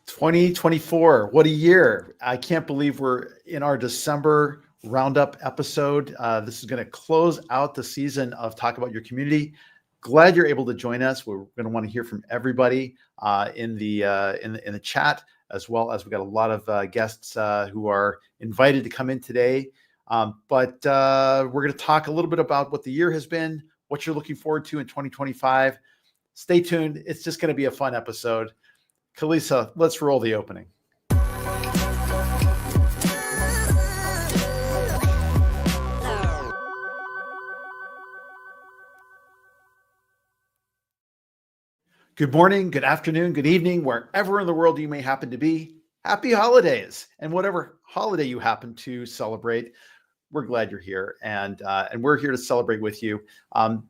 2024. What a year. I can't believe we're in our December roundup episode. This is going to close out the season of Talk About Your Community. Glad you're able to join us. We're going to want to hear from everybody in the chat, as well as we've got a lot of guests who are invited to come in today. But we're going to talk a little bit about what the year has been, what you're looking forward to in 2025. Stay tuned. It's just going to be a fun episode. Kalisa, let's roll the opening. Good morning, good afternoon, good evening, wherever in the world you may happen to be. Happy holidays, and whatever holiday you happen to celebrate, we're glad you're here, and we're here to celebrate with you.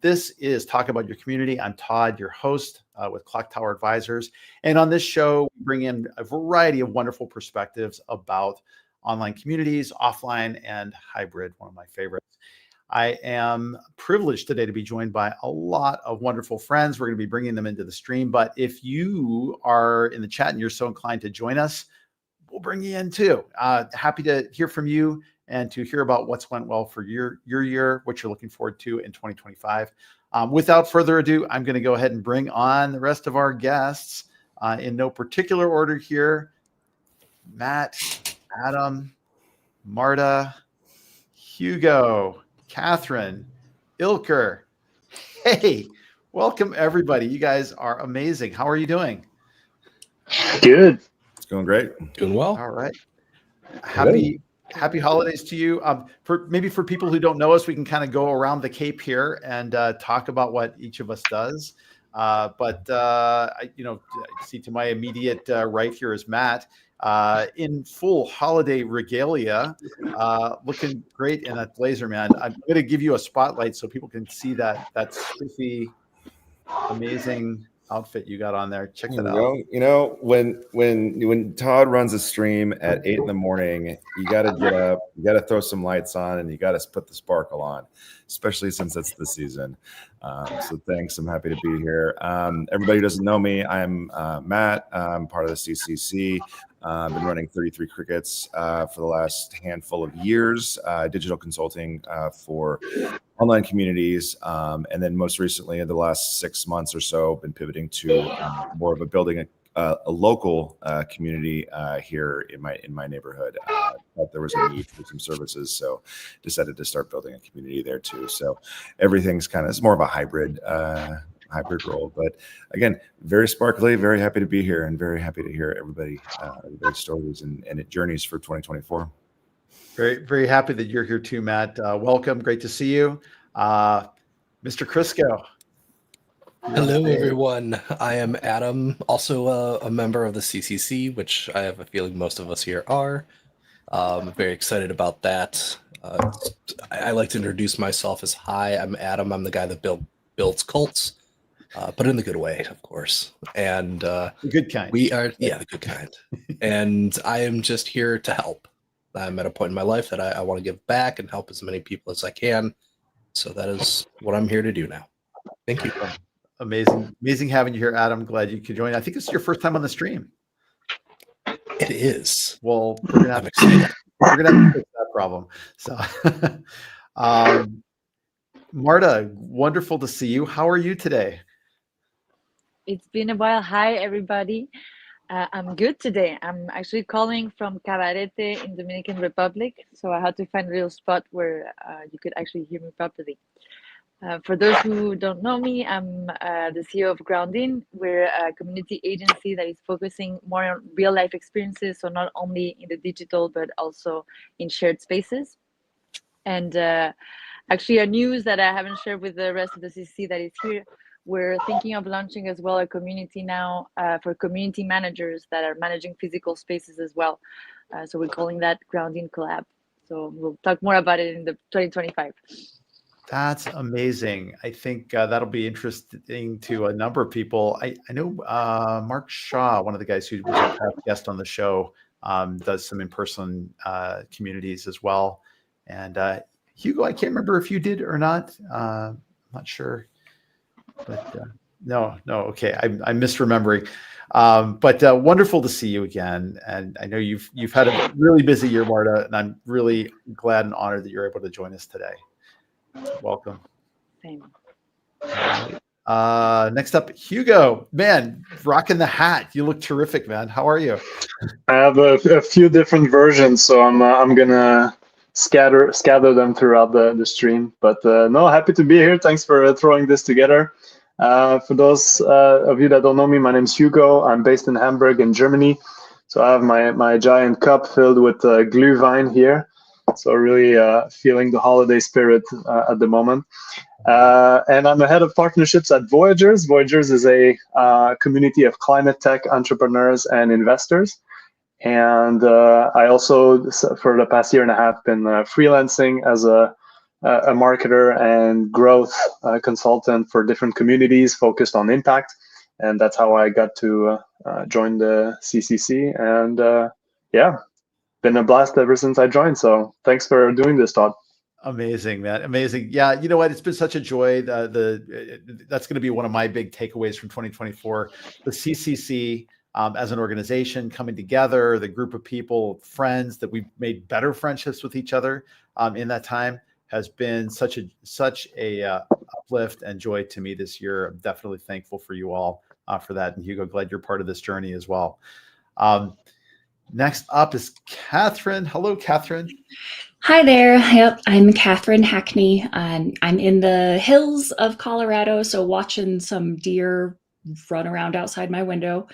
This is Talk About Your Community. I'm Todd, your host with Clocktower Advisors, and on this show, we bring in a variety of wonderful perspectives about online communities, offline and hybrid, one of my favorites. I am privileged today to be joined by a lot of wonderful friends. We're going to be bringing them into the stream, but if you are in the chat and you're so inclined to join us, we'll bring you in too. Happy to hear from you and to hear about what's went well for your year, what you're looking forward to in 2025. Without further ado, I'm going to go ahead and bring on the rest of our guests in no particular order here. Matt, Adam, Marta, Hugo, Catherine, Ilker. Hey, welcome everybody. You guys are amazing. How are you doing? Good. It's going great. Doing well. All right. Happy holidays to you. For people who don't know us, we can kind of go around the Cape here and talk about what each of us does. I see to my immediate right here is Matt in full holiday regalia, looking great in that blazer, man. I'm going to give you a spotlight so people can see that spiffy, amazing outfit you got on there. Check that out. You know, when Todd runs a stream at 8 a.m, you got to get up, you got to throw some lights on, and you got to put the sparkle on, especially since it's the season. So thanks. I'm happy to be here. Everybody who doesn't know me, I'm Matt. I'm part of the CCC. I've been running 33 crickets for the last handful of years, digital consulting for online communities. And then most recently, in the last 6 months or so, been pivoting to more of building a local community here in my neighborhood. Thought there was a need for some services, so decided to start building a community there too. So everything's it's more of a hybrid role, but again, very sparkly, very happy to be here, and very happy to hear everybody's stories and journeys for 2024. Very, very happy that you're here too, Matt. Welcome. Great to see you. Mr. Crisco. Hello, everyone. I am Adam, also a member of the CCC, which I have a feeling most of us here are. I'm very excited about that. I like to introduce myself as, hi, I'm Adam. I'm the guy that builds cults, but in the good way, of course. And the good kind. We are, the good kind. And I am just here to help. I'm at a point in my life that I want to give back and help as many people as I can. So that is what I'm here to do now. Thank you. Amazing having you here, Adam. Glad you could join. I think this is your first time on the stream. It is. Well, we're gonna have to fix that problem. So, Marta, wonderful to see you. How are you today? It's been a while. Hi, everybody. I'm good today. I'm actually calling from Cabarete in Dominican Republic, so I had to find a real spot where you could actually hear me properly. For those who don't know me, I'm the CEO of Grounding. We're a community agency that is focusing more on real-life experiences, so not only in the digital, but also in shared spaces. And actually, a news that I haven't shared with the rest of the CCC that is here, we're thinking of launching as well a community now for community managers that are managing physical spaces as well. So we're calling that Grounding Collab. So we'll talk more about it in the 2025. That's amazing. I think that'll be interesting to a number of people. I know Mark Shaw, one of the guys who was a past guest on the show, does some in-person communities as well. And Hugo, I can't remember if you did or not. I'm not sure. But No. Okay, I'm misremembering. But wonderful to see you again. And I know you've had a really busy year, Marta, and I'm really glad and honored that you're able to join us today. So welcome. Same. Next up, Hugo. Man, rocking the hat. You look terrific, man. How are you? I have a few different versions, so I'm gonna scatter them throughout the stream. But no, happy to be here. Thanks for throwing this together. For those of you that don't know me, my name's Hugo. I'm based in Hamburg in Germany. So I have my giant cup filled with Glühwein here. So really feeling the holiday spirit at the moment. And I'm the head of partnerships at Voyagers. Voyagers is a community of climate tech entrepreneurs and investors. And I also, for the past year and a half, been freelancing as a marketer and growth consultant for different communities focused on impact. And that's how I got to join the CCC. And yeah, been a blast ever since I joined. So thanks for doing this, Todd. Amazing, man. Amazing. Yeah, you know what? It's been such a joy. That's going to be one of my big takeaways from 2024. The CCC as an organization coming together, the group of people, friends that we've made better friendships with each other in that time has been such a uplift and joy to me this year. I'm definitely thankful for you all for that. And Hugo, glad you're part of this journey as well. Next up is Catherine. Hello, Catherine. Hi there. Yep, I'm Catherine Hackney. I'm in the hills of Colorado, so watching some deer run around outside my window.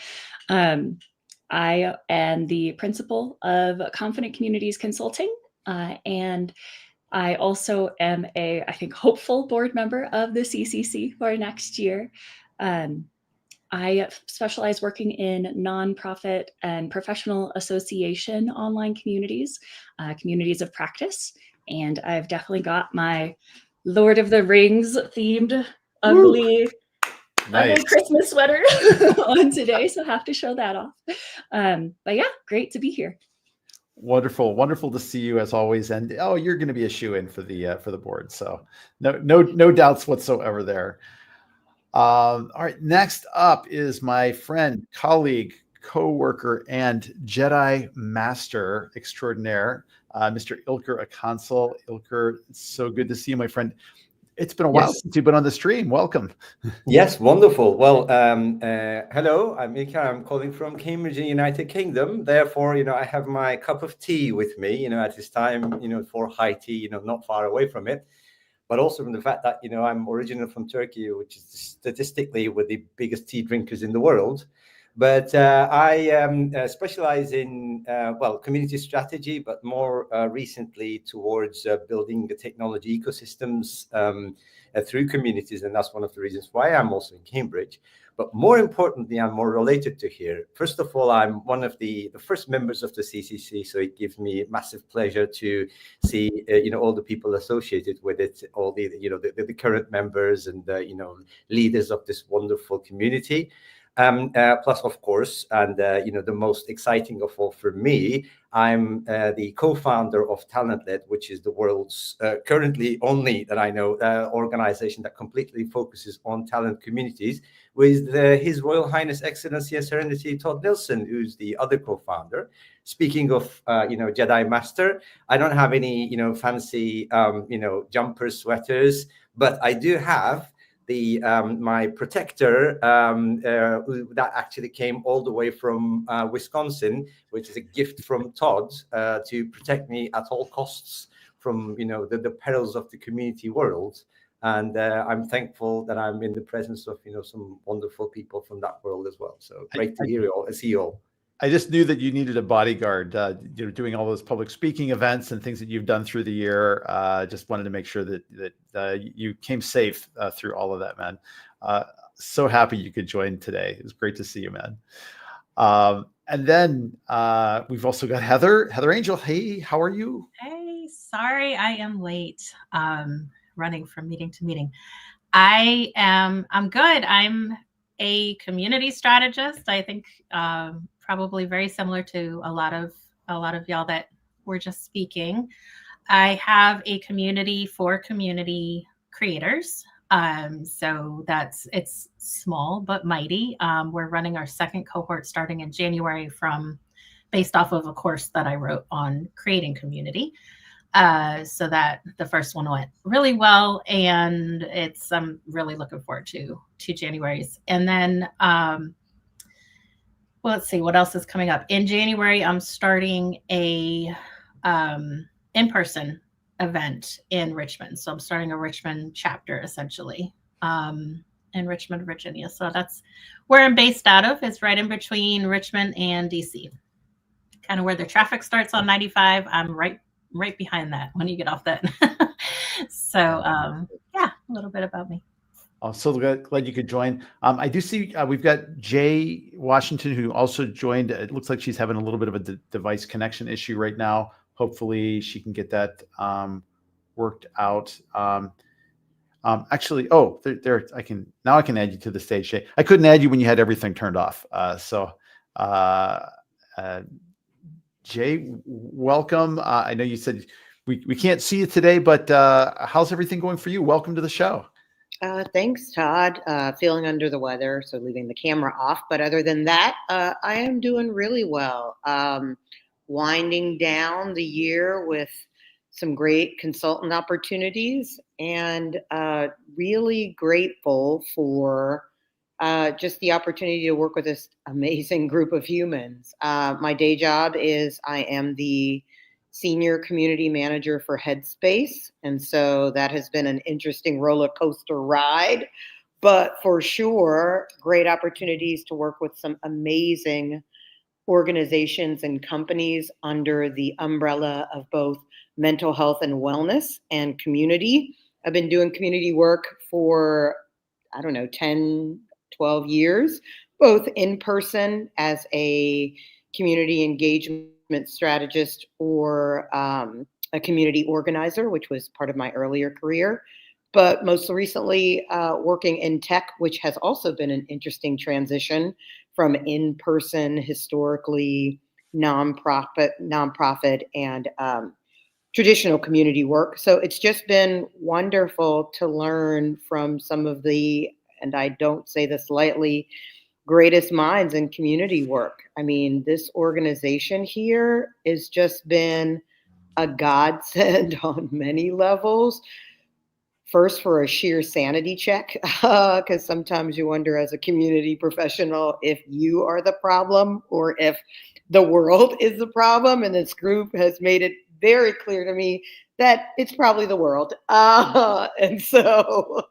I am the principal of Confident Communities Consulting, and I also am I think, hopeful board member of the CCC for next year. I specialize working in nonprofit and professional association online communities, communities of practice. And I've definitely got my Lord of the Rings themed ugly Christmas sweater on today, so have to show that off. But yeah, great to be here. Wonderful to see you as always. And you're going to be a shoo-in for the board, so no doubts whatsoever there. All right, next up is my friend, colleague, co-worker, and Jedi Master extraordinaire, Mr. Ilker Akansel. Ilker, it's so good to see you, my friend. It's been a while since you've been on the stream. Welcome. Yes, wonderful. Well, hello, I'm Ilker. I'm calling from Cambridge in the United Kingdom. Therefore, I have my cup of tea with me, at this time, for high tea, not far away from it. But also from the fact that, I'm originally from Turkey, which is statistically one of the biggest tea drinkers in the world. But I specialize in, community strategy, but more recently towards building the technology ecosystems through communities. And that's one of the reasons why I'm also in Cambridge. But more importantly, I'm more related to here. First of all, I'm one of the first members of the CCC, so it gives me massive pleasure to see, all the people associated with it, all the current members and leaders of this wonderful community. Plus, of course, and the most exciting of all for me, I'm the co-founder of TalentLed, which is the world's currently only that I know organization that completely focuses on talent communities, with His Royal Highness Excellency and Serenity Todd Nilson, who's the other co-founder. Speaking of Jedi Master, I don't have any fancy jumpers, sweaters, but I do have my protector that actually came all the way from Wisconsin, which is a gift from Todd to protect me at all costs from the perils of the community world. And I'm thankful that I'm in the presence of some wonderful people from that world as well. So great to hear you all, see you all. I just knew that you needed a bodyguard, doing all those public speaking events and things that you've done through the year. Just wanted to make sure that you came safe through all of that, man. So happy you could join today. It was great to see you, man. And then we've also got Heather Angel. Hey, how are you? Hey, sorry I am late, running from meeting to meeting. I'm good. I'm a community strategist. I think probably very similar to a lot of y'all that were just speaking. I have a community for community creators, So it's small but mighty. We're running our second cohort starting in January based off of a course that I wrote on creating community. So that the first one went really well, and I'm really looking forward to January's. And then well, let's see what else is coming up in January. I'm starting a in-person event in Richmond. So I'm starting a Richmond chapter essentially in Richmond, Virginia. So that's where I'm based out of. It's right in between Richmond and DC, kind of where the traffic starts on 95. I'm right behind that when you get off that. So yeah, a little bit about me. I'm so glad you could join. I do see we've got Jay Washington, who also joined. It looks like she's having a little bit of a device connection issue right now. Hopefully she can get that worked out. Actually, there I can add you to the stage, Jay. I couldn't add you when you had everything turned off. Jay, welcome. I know you said we can't see you today, but how's everything going for you? Welcome to the show. Thanks, Todd. Feeling under the weather, so leaving the camera off. But other than that, I am doing really well. Winding down the year with some great consultant opportunities, and really grateful for just the opportunity to work with this amazing group of humans. My day job is I am the senior community manager for Headspace. And so that has been an interesting roller coaster ride, but for sure, great opportunities to work with some amazing organizations and companies under the umbrella of both mental health and wellness and community. I've been doing community work for, 10, 12 years, both in person as a community engagement strategist or a community organizer, which was part of my earlier career. But most recently, working in tech, which has also been an interesting transition from in-person, historically nonprofit and traditional community work. So it's just been wonderful to learn from some of the, and I don't say this lightly, greatest minds in community work. I mean, this organization here has just been a godsend on many levels. First, for a sheer sanity check, because sometimes you wonder as a community professional if you are the problem or if the world is the problem. And this group has made it very clear to me that it's probably the world. And so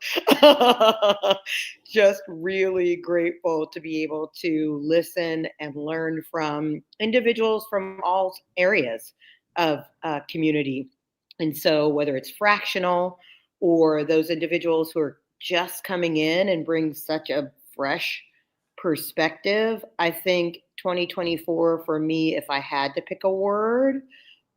just really grateful to be able to listen and learn from individuals from all areas of community. And so whether it's fractional or those individuals who are just coming in and bring such a fresh perspective, I think 2024 for me, if I had to pick a word,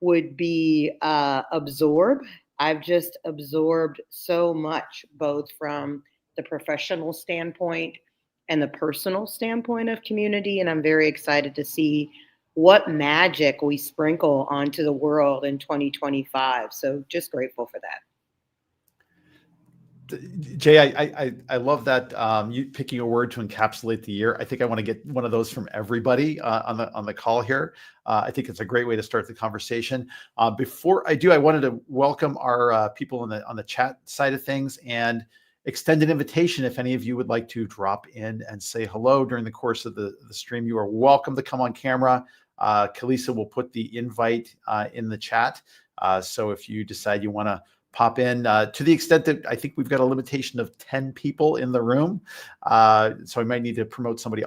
would be absorb. I've just absorbed so much, both from the professional standpoint and the personal standpoint of community. And I'm very excited to see what magic we sprinkle onto the world in 2025. So just grateful for that. Jay, I love that you picking a word to encapsulate the year. I think I want to get one of those from everybody on the call here. I think it's a great way to start the conversation. Before I do, I wanted to welcome our people on the chat side of things and extend an invitation. If any of you would like to drop in and say hello during the course of the stream, you are welcome to come on camera. Kalisa will put the invite in the chat. So if you decide you want to pop in, to the extent that I think we've got a limitation of 10 people in the room. So I might need to promote somebody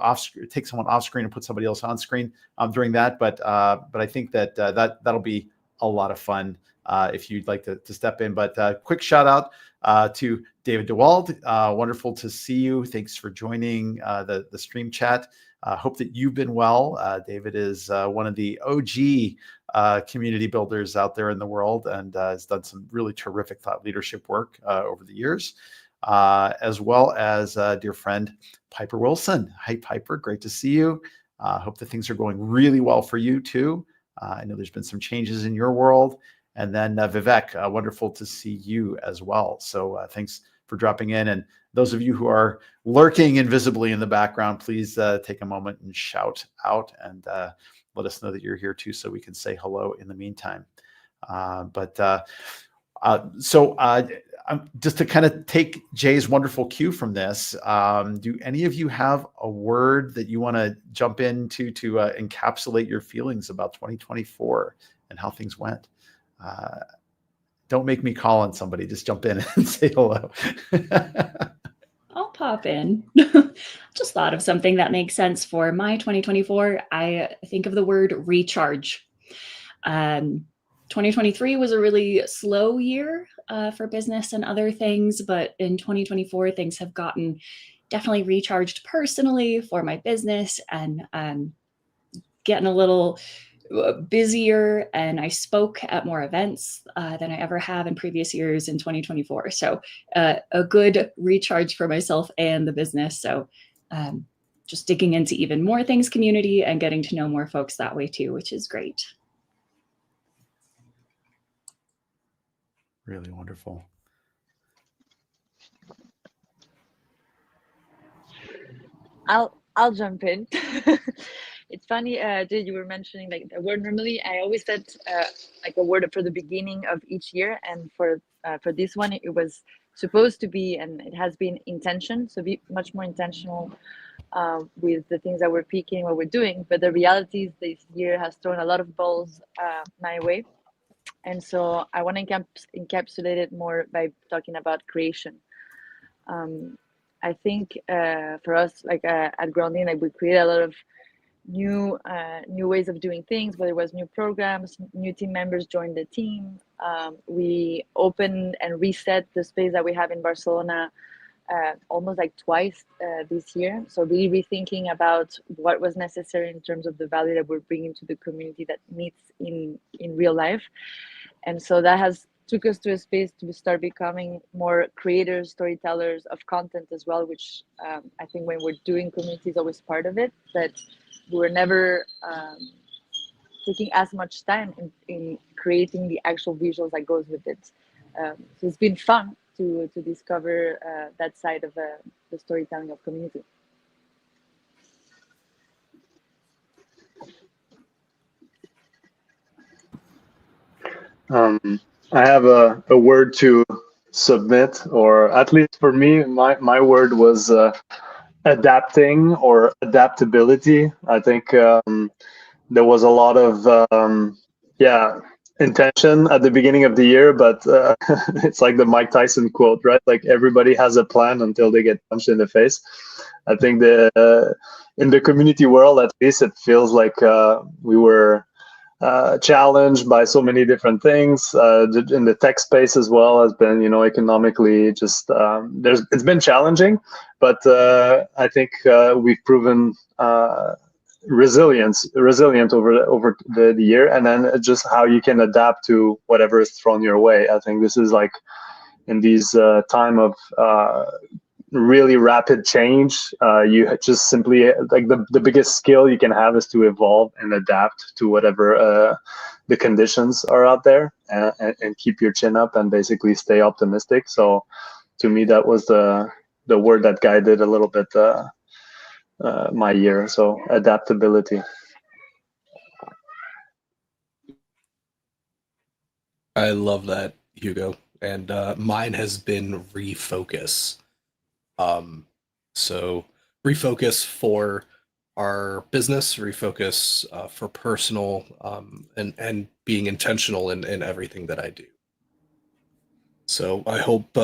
take someone off screen and put somebody else on screen during that. But I think that'll be a lot of fun if you'd like to step in. But quick shout out to David DeWald. Wonderful to see you. Thanks for joining the stream chat. Hope that you've been well. David is one of the OG community builders out there in the world and has done some really terrific thought leadership work over the years, as well as dear friend Piper Wilson. Hi, Piper. Great to see you. Hope that things are going really well for you too. I know there's been some changes in your world. And then Vivek, wonderful to see you as well. So thanks for dropping in. And those of you who are lurking invisibly in the background, please take a moment and shout out and let us know that you're here too, so we can say hello in the meantime. Just to kind of take Jay's wonderful cue from this, do any of you have a word that you want to jump into to encapsulate your feelings about 2024 and how things went? Don't make me call on somebody. Just jump in and say hello. I'll pop in. Just thought of something that makes sense for my 2024. I think of the word recharge. 2023 was a really slow year for business and other things, but in 2024, things have gotten definitely recharged personally for my business, and getting a little busier, and I spoke at more events than I ever have in previous years in 2024. So a good recharge for myself and the business. So just digging into even more things community and getting to know more folks that way too, which is great. Really wonderful. I'll jump in. It's funny, Jade, you were mentioning like the word. Normally, I always said like a word for the beginning of each year, and for this one, it was supposed to be, and it has been, intention. So be much more intentional with the things that we're picking, what we're doing. But the reality is, this year has thrown a lot of balls my way, and so I want to encapsulate it more by talking about creation. I think for us, like at Grounding, like we created a lot of new ways of doing things, whether it was new programs, new team members joined the team. We opened and reset the space that we have in Barcelona almost like twice this year. So really rethinking about what was necessary in terms of the value that we're bringing to the community that meets in real life. And so that has took us to a space to start becoming more creators, storytellers of content as well, which I think when we're doing community is always part of it, but we were never taking as much time in creating the actual visuals that goes with it. So it's been fun to discover that side of the storytelling of community. I have a word to submit, or at least for me, my word was adapting or adaptability. I think there was a lot of intention at the beginning of the year, but it's like the Mike Tyson quote, right? Like everybody has a plan until they get punched in the face. I think in the community world, at least, it feels like we were challenged by so many different things. In the tech space as well has been, economically just it's been challenging, but I think we've proven resilient over the year, and then just how you can adapt to whatever is thrown your way. I think this is like in these time of really rapid change, you just simply, like, the biggest skill you can have is to evolve and adapt to whatever the conditions are out there, and keep your chin up and basically stay optimistic. So to me, that was the word that guided a little bit my year. So adaptability. I love that, Hugo. And mine has been refocus. So refocus for our business, refocus for personal, and being intentional in everything that I do. So I hope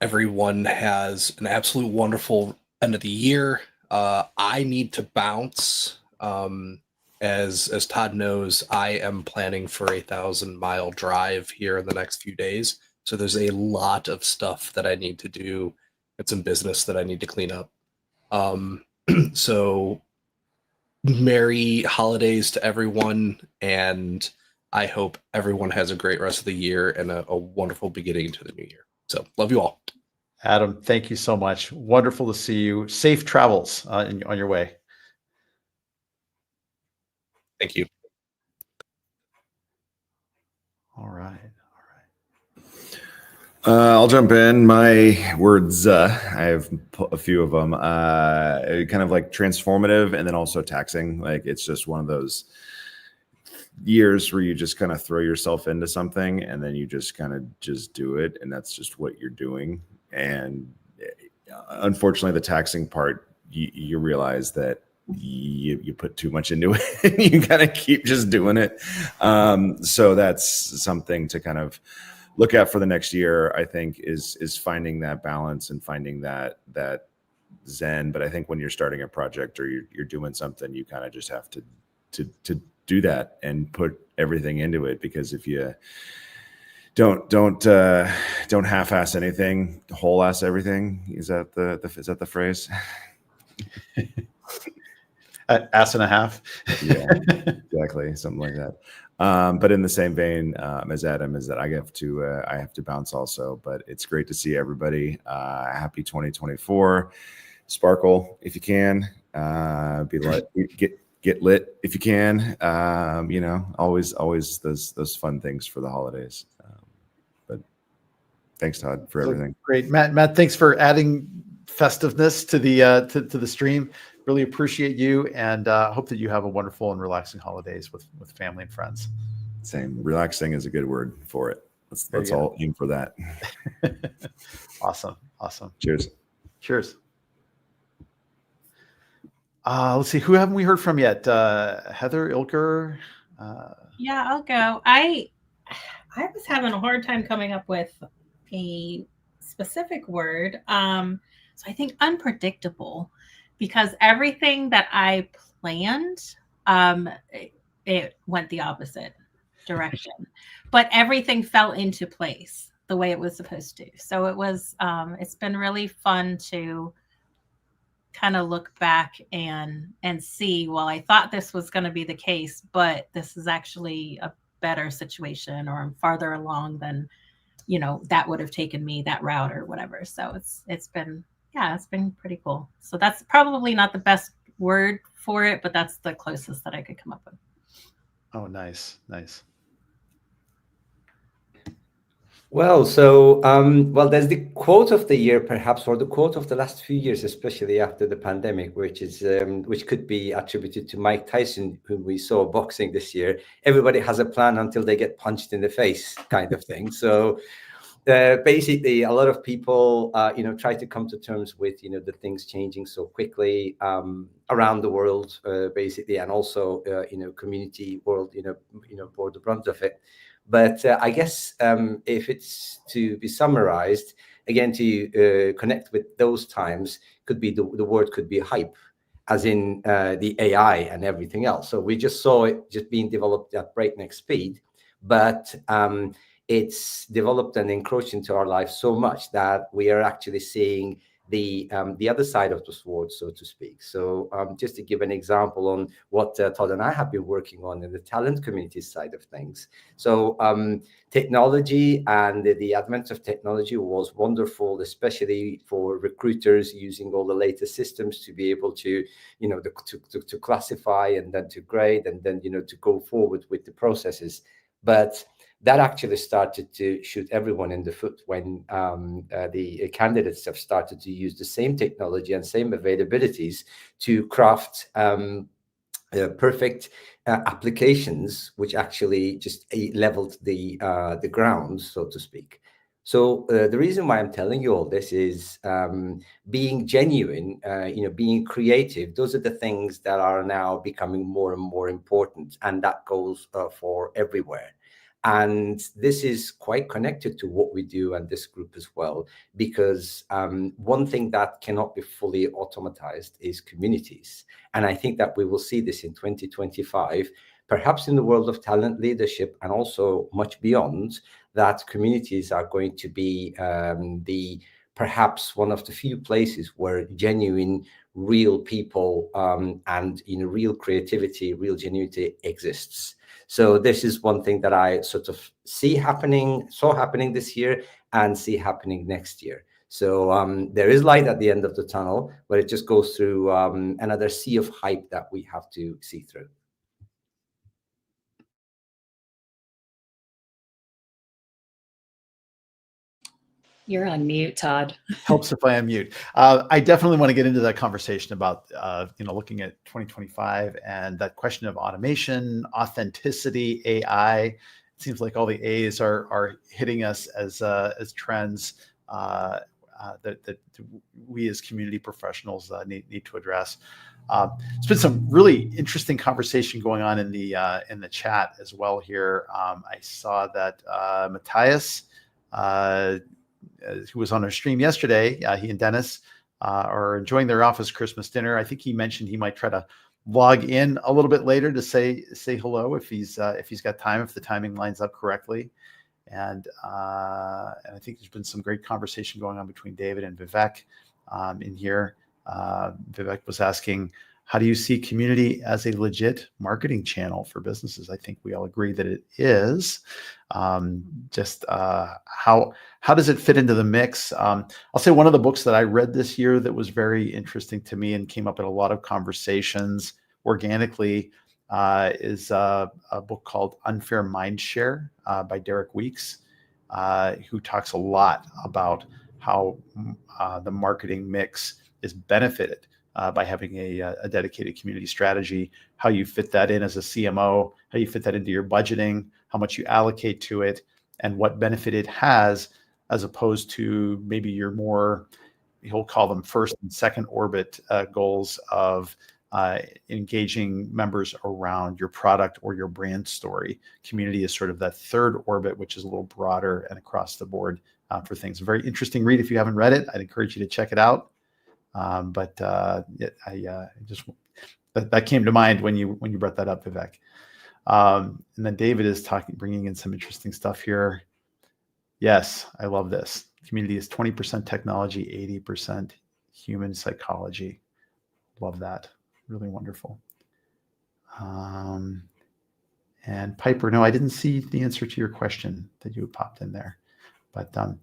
everyone has an absolute wonderful end of the year. I need to bounce. As Todd knows, I am planning for a 1,000-mile drive here in the next few days. So there's a lot of stuff that I need to do, and some business that I need to clean up. So merry holidays to everyone, and I hope everyone has a great rest of the year and a wonderful beginning to the new year. So love you all. Adam, thank you so much. Wonderful to see you. Safe travels on your way. Thank you. All right. I'll jump in. My words, I have a few of them, kind of like transformative and then also taxing. Like it's just one of those years where you just kind of throw yourself into something and then you just kind of just do it. And that's just what you're doing. And unfortunately, the taxing part, you realize that you put too much into it. You kind of keep just doing it. So that's something to kind of look at for the next year, I think, is finding that balance and finding that zen. But I think when you're starting a project or you're doing something, you kind of just have to do that and put everything into it, because if you don't half-ass anything, whole-ass everything. Is that the phrase? Ass and a half. Yeah, exactly, something like that. But in the same vein as Adam, is that I have to bounce also. But it's great to see everybody. Happy 2024. Sparkle if you can. Be lit. Get lit if you can. Always those fun things for the holidays. But thanks, Todd, for everything. Great, Matt. Thanks for adding festiveness to the to the stream. Really appreciate you, and hope that you have a wonderful and relaxing holidays with family and friends. Same. Relaxing is a good word for it. Let's all aim for that. Awesome. Cheers. Let's see. Who haven't we heard from yet? Heather, Ilker. Yeah, I'll go. I was having a hard time coming up with a specific word. So I think unpredictable, because everything that I planned, it went the opposite direction, but everything fell into place the way it was supposed to. So it was, it's been really fun to kind of look back and see, well, I thought this was going to be the case, but this is actually a better situation, or I'm farther along than, that would have taken me that route or whatever. So it's been pretty cool. So that's probably not the best word for it, but that's the closest that I could come up with. Oh, nice. Well, so there's the quote of the year, perhaps, or the quote of the last few years, especially after the pandemic, which could be attributed to Mike Tyson, whom we saw boxing this year. Everybody has a plan until they get punched in the face, kind of thing. So basically, a lot of people, try to come to terms with, the things changing so quickly around the world, basically, and also, community world, bore the brunt of it. But I guess if it's to be summarized, again, to connect with those times, could be the word could be hype, as in the AI and everything else. So we just saw it just being developed at breakneck speed, but it's developed and encroached into our lives so much that we are actually seeing the other side of the sword, so to speak. So just to give an example on what Todd and I have been working on in the talent community side of things. So technology and the advent of technology was wonderful, especially for recruiters using all the latest systems to be able to, to classify and then to grade and then, to go forward with the processes. But that actually started to shoot everyone in the foot when the candidates have started to use the same technology and same availabilities to craft perfect applications, which actually just leveled the ground, so to speak. So the reason why I'm telling you all this is being genuine, being creative. Those are the things that are now becoming more and more important, and that goes for everywhere. And this is quite connected to what we do and this group as well, because one thing that cannot be fully automatized is communities. And I think that we will see this in 2025, perhaps in the world of talent leadership and also much beyond, that communities are going to be perhaps one of the few places where genuine, real people and real creativity, real genuinity exists. So this is one thing that I sort of saw happening this year and see happening next year. So there is light at the end of the tunnel, but it just goes through another sea of hype that we have to see through. You're on mute, Todd. Helps if I unmute. I definitely want to get into that conversation about looking at 2025 and that question of automation, authenticity, AI. It seems like all the A's are hitting us as trends that we as community professionals need to address. It's been some really interesting conversation going on in the chat as well here. I saw that Matthias, who was on our stream yesterday, he and Dennis are enjoying their office Christmas dinner. I think he mentioned he might try to log in a little bit later to say hello if he's got time, if the timing lines up correctly. And I think there's been some great conversation going on between David and Vivek in here. Vivek was asking, how do you see community as a legit marketing channel for businesses? I think we all agree that it is. How does it fit into the mix? I'll say one of the books that I read this year that was very interesting to me and came up in a lot of conversations organically is a book called Unfair Mindshare by Derek Weeks, who talks a lot about how the marketing mix is benefited by having a dedicated community strategy, how you fit that in as a CMO, how you fit that into your budgeting, how much you allocate to it, and what benefit it has, as opposed to maybe your more, he'll call them first and second orbit goals of engaging members around your product or your brand story. Community is sort of that third orbit, which is a little broader and across the board for things. A very interesting read. If you haven't read it, I'd encourage you to check it out. That came to mind when you brought that up, Vivek. And then David is bringing in some interesting stuff here. Yes, I love this. Community is 20% technology, 80% human psychology. Love that. Really wonderful. And Piper, no, I didn't see the answer to your question that you popped in there. But and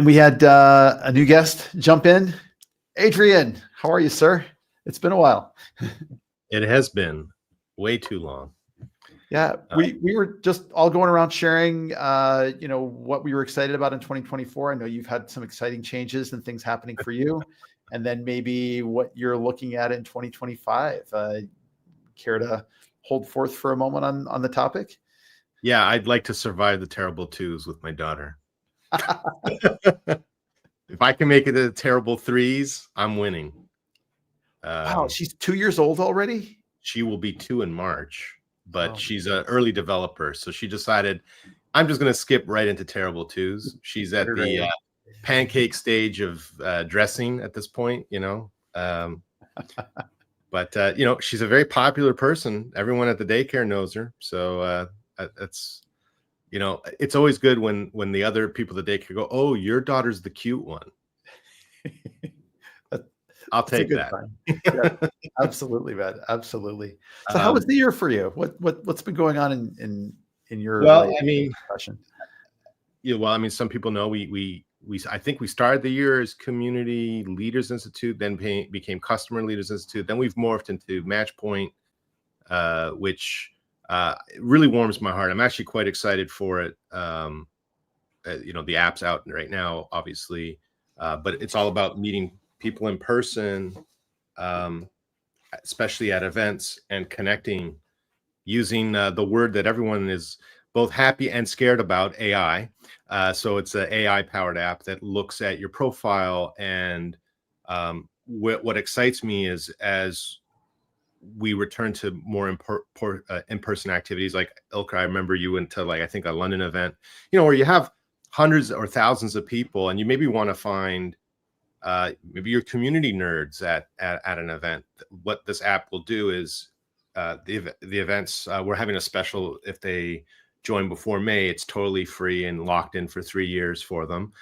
we had a new guest jump in. Adrian, how are you, sir? It's been a while. It has been way too long. Yeah, we were just all going around sharing, what we were excited about in 2024. I know you've had some exciting changes and things happening for you, and then maybe what you're looking at in 2025. Care to hold forth for a moment on the topic? Yeah, I'd like to survive the terrible twos with my daughter. If I can make it to the terrible threes, I'm winning. Wow, she's 2 years old already? She will be 2 in March, but she's an early developer. So she decided, I'm just going to skip right into terrible twos. She's at the pancake stage of dressing at this point, But, she's a very popular person. Everyone at the daycare knows her. So that's, it's always good when the other people at the daycare go, oh, your daughter's the cute one. I'll take that. Yeah, absolutely, man. Absolutely. So how was the year for you? What's been going on in your profession? Some people know I think we started the year as Community Leaders Institute, then became Customer Leaders Institute. Then we've morphed into Matchpoint, which really warms my heart. I'm actually quite excited for it. The app's out right now, obviously, but it's all about meeting people in person, especially at events, and connecting using the word that everyone is both happy and scared about, AI. So it's an AI-powered app that looks at your profile. And what excites me is as we return to more in-person activities, like Ilka, I remember you went to I think a London event, where you have hundreds or thousands of people, and you maybe want to find maybe your community nerds at an event. What this app will do is the events, we're having a special. If they join before May, it's totally free and locked in for 3 years for them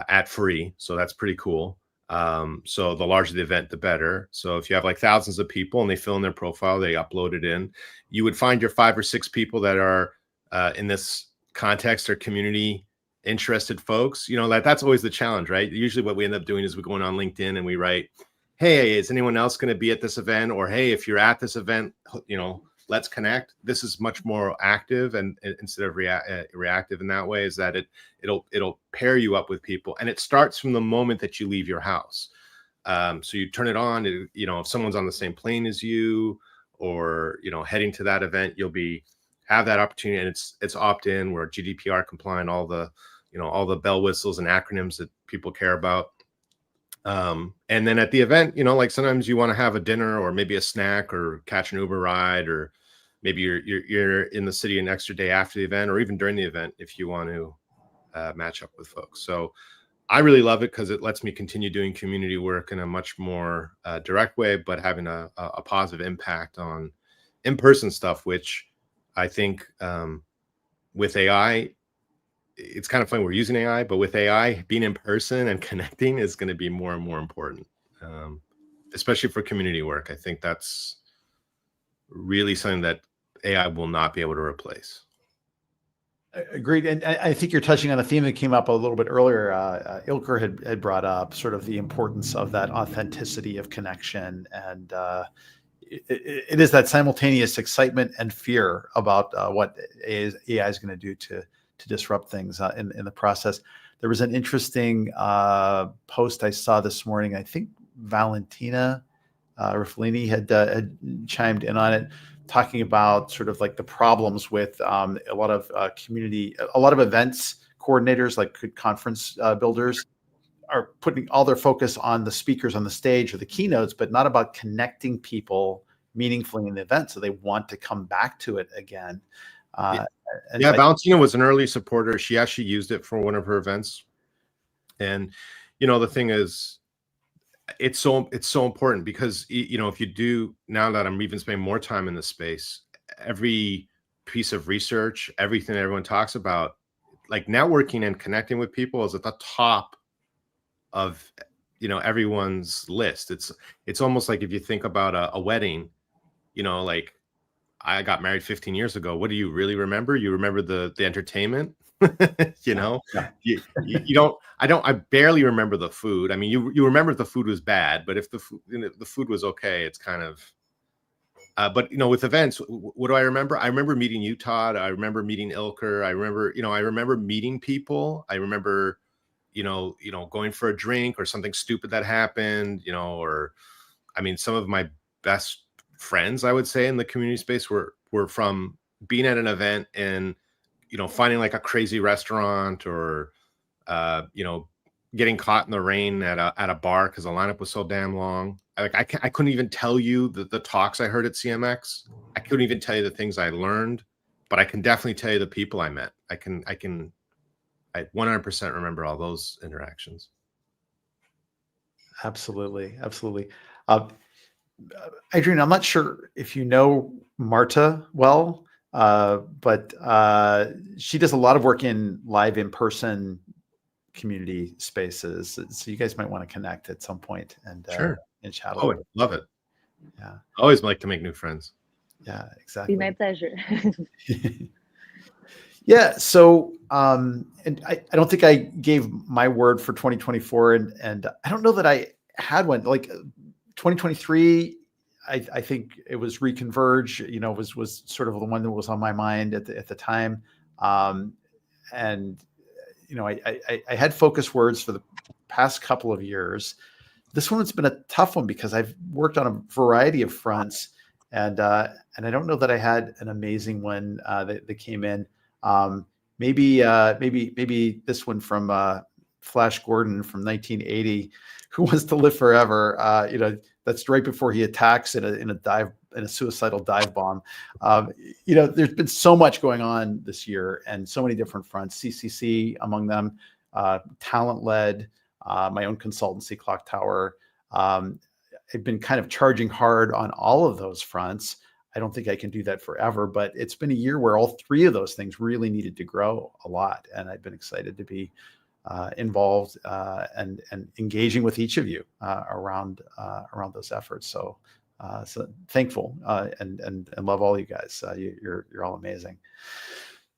at free. So that's pretty cool. So the larger the event, the better. So if you have thousands of people and they fill in their profile, they upload it in, you would find your 5 or 6 people that are in this context or community interested folks. That's always the challenge, right? Usually what we end up doing is we're going on LinkedIn and we write, hey, is anyone else going to be at this event? Or, hey, if you're at this event, let's connect. This is much more active, and instead of reactive in that way, is that it'll pair you up with people, and it starts from the moment that you leave your house. So you turn it on, if someone's on the same plane as you, or heading to that event, you'll have that opportunity, and it's opt-in, we're GDPR compliant, all the bell whistles and acronyms that people care about. And then at the event, like sometimes you want to have a dinner or maybe a snack or catch an Uber ride, or maybe you're in the city an extra day after the event, or even during the event if you want to match up with folks. So I really love it because it lets me continue doing community work in a much more direct way, but having a positive impact on in-person stuff, which I think with AI, it's kind of funny we're using AI, but with AI, being in person and connecting is going to be more and more important, especially for community work. I think that's really something that AI will not be able to replace. Agreed. And I think you're touching on a theme that came up a little bit earlier. Ilker had brought up sort of the importance of that authenticity of connection. And it is that simultaneous excitement and fear about what AI is going to do to disrupt things in the process. There was an interesting post I saw this morning. I think Valentina Raffolini had chimed in on it, talking about sort of like the problems with a lot of events coordinators, like conference builders, are putting all their focus on the speakers on the stage or the keynotes, but not about connecting people meaningfully in the event. So they want to come back to it again. Valentina was an early supporter. She actually used it for one of her events. And, the thing is, it's so important because, if you do, now that I'm even spending more time in this space, every piece of research, everything that everyone talks about, like networking and connecting with people, is at the top of, everyone's list. It's almost like if you think about a wedding, like I got married 15 years ago. What do you really remember? You remember the entertainment, Yeah. you don't, I barely remember the food. I mean, you remember if the food was bad, but if the food was okay, it's kind of, but with events, what do I remember? I remember meeting you, Todd. I remember meeting Ilker. I remember meeting people. I remember, going for a drink or something stupid that happened, or, I mean, some of my best friends, I would say, in the community space were from being at an event and, finding like a crazy restaurant, or, getting caught in the rain at a bar because the lineup was so damn long. I couldn't even tell you the talks I heard at CMX. I couldn't even tell you the things I learned, but I can definitely tell you the people I met. I 100% remember all those interactions. Absolutely. Adrian, I'm not sure if you know Marta well, but she does a lot of work in live in-person community spaces. So you guys might want to connect at some point and chat a little bit. Love it. Yeah. I always like to make new friends. Yeah, exactly. Be my pleasure. Yeah. So, and I don't think I gave my word for 2024, and I don't know that I had one. Like 2023, I think it was Reconverge. Was sort of the one that was on my mind at the time, and I had focus words for the past couple of years. This one's been a tough one because I've worked on a variety of fronts, and I don't know that I had an amazing one that came in. Maybe this one from Flash Gordon from 1980, Who Wants to Live Forever? That's right before he attacks in a suicidal dive bomb. There's been so much going on this year and so many different fronts. CCC among them, talent led, my own consultancy, Clocktower. I've been kind of charging hard on all of those fronts. I don't think I can do that forever, but it's been a year where all three of those things really needed to grow a lot. And I've been excited to be involved and engaging with each of you around those efforts. So thankful and love all you guys. You're all amazing.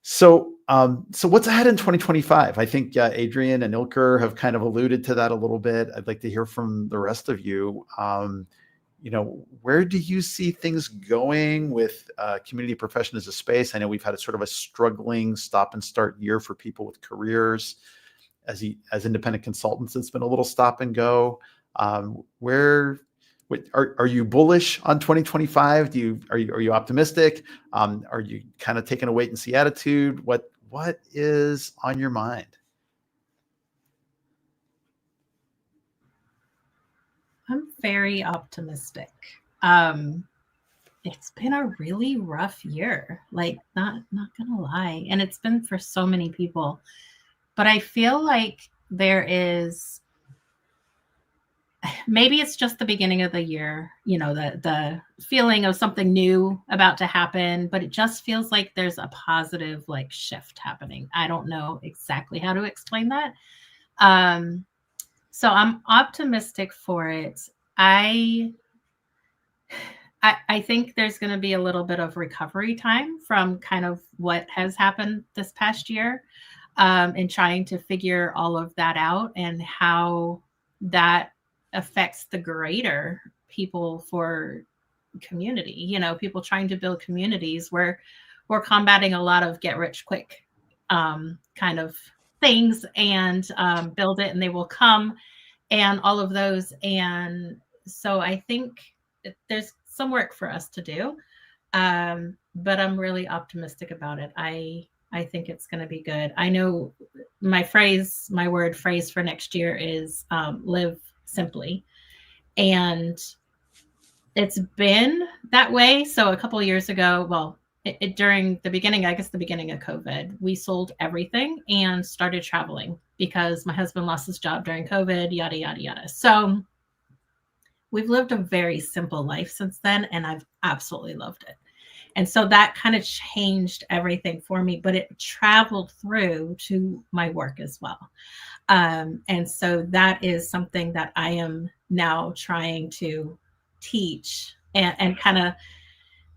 So what's ahead in 2025? I think Adrian and Ilker have kind of alluded to that a little bit. I'd like to hear from the rest of you. where do you see things going with community profession as a space? I know we've had a sort of a struggling stop and start year for people with careers. As independent consultants, it's been a little stop and go. Are you bullish on 2025? Are you optimistic? Are you kind of taking a wait and see attitude? What is on your mind? I'm very optimistic. It's been a really rough year, like not gonna lie, and it's been for so many people. But I feel like there is, maybe it's just the beginning of the year, the feeling of something new about to happen, but it just feels like there's a positive like shift happening. I don't know exactly how to explain that. So I'm optimistic for it. I think there's going to be a little bit of recovery time from kind of what has happened this past year, and trying to figure all of that out and how that affects the greater people for community. People trying to build communities where we're combating a lot of get rich quick kind of things, and build it and they will come, and all of those. And so I think there's some work for us to do, but I'm really optimistic about it. I think it's going to be good. I know my word phrase for next year is live simply. And it's been that way. So a couple of years ago, well, during the beginning of COVID, we sold everything and started traveling because my husband lost his job during COVID, yada, yada, yada. So we've lived a very simple life since then, and I've absolutely loved it. And so that kind of changed everything for me, but it traveled through to my work as well. And so that is something that I am now trying to teach and kind of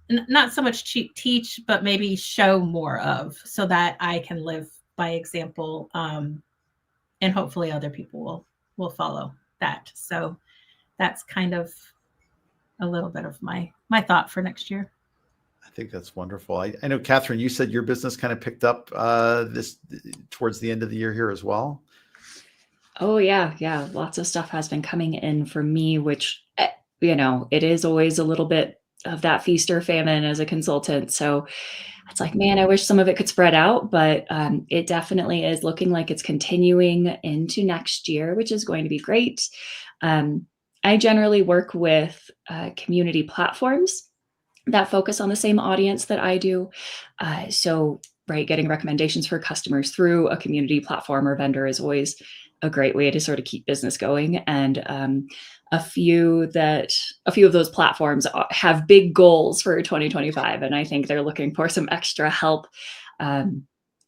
not so much teach, but maybe show more of, so that I can live by example, and hopefully other people will follow that. So that's kind of a little bit of my thought for next year. I think that's wonderful. I know, Catherine, you said your business kind of picked up this towards the end of the year here as well. Oh yeah. Lots of stuff has been coming in for me, which, it is always a little bit of that feast or famine as a consultant. So it's like, man, I wish some of it could spread out, but it definitely is looking like it's continuing into next year, which is going to be great. I generally work with community platforms that focus on the same audience that I do. So getting recommendations for customers through a community platform or vendor is always a great way to sort of keep business going. And a few of those platforms have big goals for 2025. And I think they're looking for some extra help,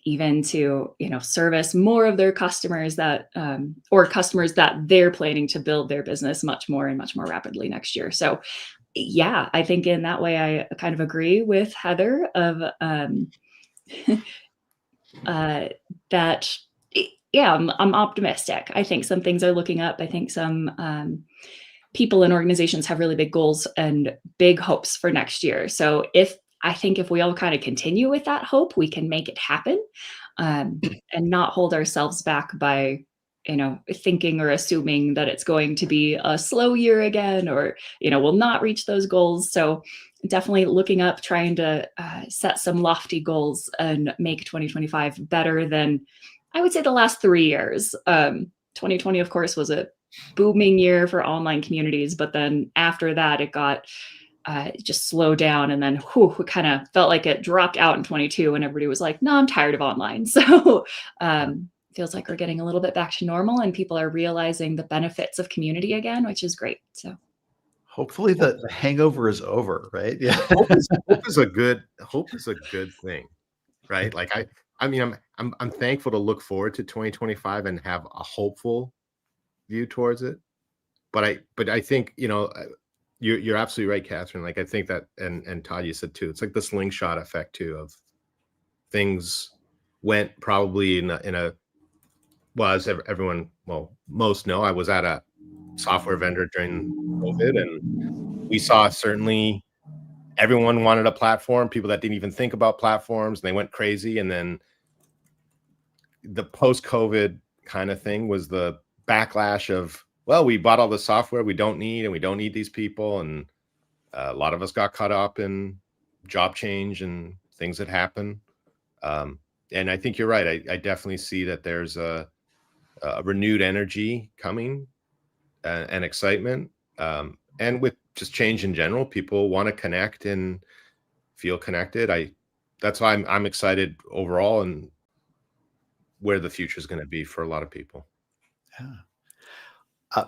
even to, service more of their customers that, or customers that they're planning to build their business much more rapidly next year. So yeah, I think in that way, I kind of agree with Heather of that. Yeah, I'm optimistic. I think some things are looking up. I think some people and organizations have really big goals and big hopes for next year. So if we all kind of continue with that hope, we can make it happen, and not hold ourselves back by thinking or assuming that it's going to be a slow year again, or we'll not reach those goals. So definitely looking up, trying to set some lofty goals and make 2025 better than I would say the last 3 years. 2020, of course, was a booming year for online communities, but then after that, it got just slowed down, and then it kind of felt like it dropped out in 22, and everybody was like, "No, I'm tired of online." So feels like we're getting a little bit back to normal, and people are realizing the benefits of community again, which is great. So hopefully the hangover is over, right? Yeah, hope is a good thing, right? Like I mean, I'm thankful to look forward to 2025 and have a hopeful view towards it. But I think, you're absolutely right, Catherine. Like I think that, and Todd, you said too, it's like the slingshot effect too, of things went probably in a well, as everyone, most know, I was at a software vendor during COVID, and we saw certainly everyone wanted a platform. People that didn't even think about platforms, they went crazy. And then the post-COVID kind of thing was the backlash of, well, we bought all the software we don't need, and we don't need these people. And a lot of us got caught up in job change and things that happen. And I think you're right. I definitely see that there's a renewed energy coming and excitement. And with just change in general, people want to connect and feel connected. That's why I'm excited overall and where the future is going to be for a lot of people. Yeah.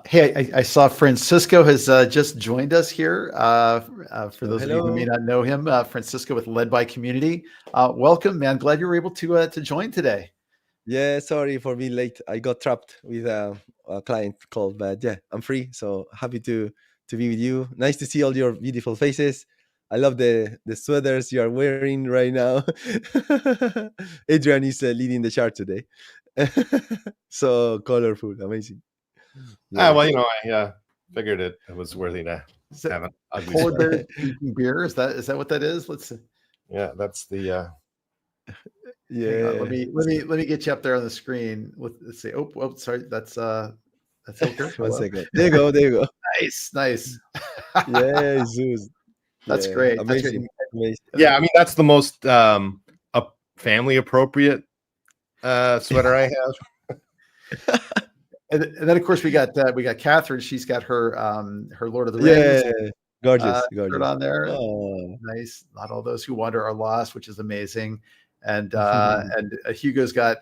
Hey, I saw Francisco has just joined us here. For those of you who may not know him, Francisco with Led by Community. Welcome, man. Glad you were able to join today. Yeah, sorry for being late. I got trapped with a client call, but yeah, I'm free. So happy to be with you. Nice to see all your beautiful faces. I love the sweaters you are wearing right now. Adrian is leading the chart today. So colorful, amazing. Yeah. Well, I figured it was worthy to have an ugly polar bear drinking beer. Is that what that is? Let's see. Yeah, that's the yeah. Let me get you up there on the screen. Let's see. Oh, sorry. That's Hilker. 1 second. There you go. Nice. Yeah, Zeus. That's great. Amazing. Yeah, I mean, that's the most family appropriate sweater I have. And then of course we got Catherine. She's got her Lord of the Rings. Yeah, gorgeous. Shirt on there. Oh. Nice. Not all those who wander are lost, which is amazing. And Hugo's got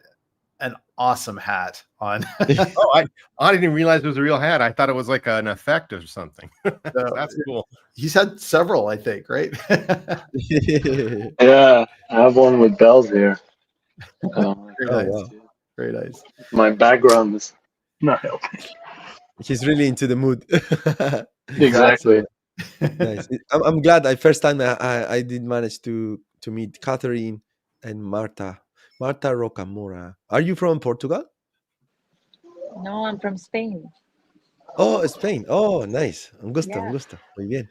an awesome hat on. Oh, I didn't realize it was a real hat. I thought it was like an effect or something. That's cool. He's had several, I think, right? Yeah, I have one with bells here. Very nice. Wow. Very nice. My background is not helping. He's really into the mood. Exactly. Nice. I'm glad. First time I did manage to meet Catherine and Marta Rocamora. Are you from Portugal? No, I'm from Spain. Oh, Spain. Oh, nice. Un gusto. Muy bien.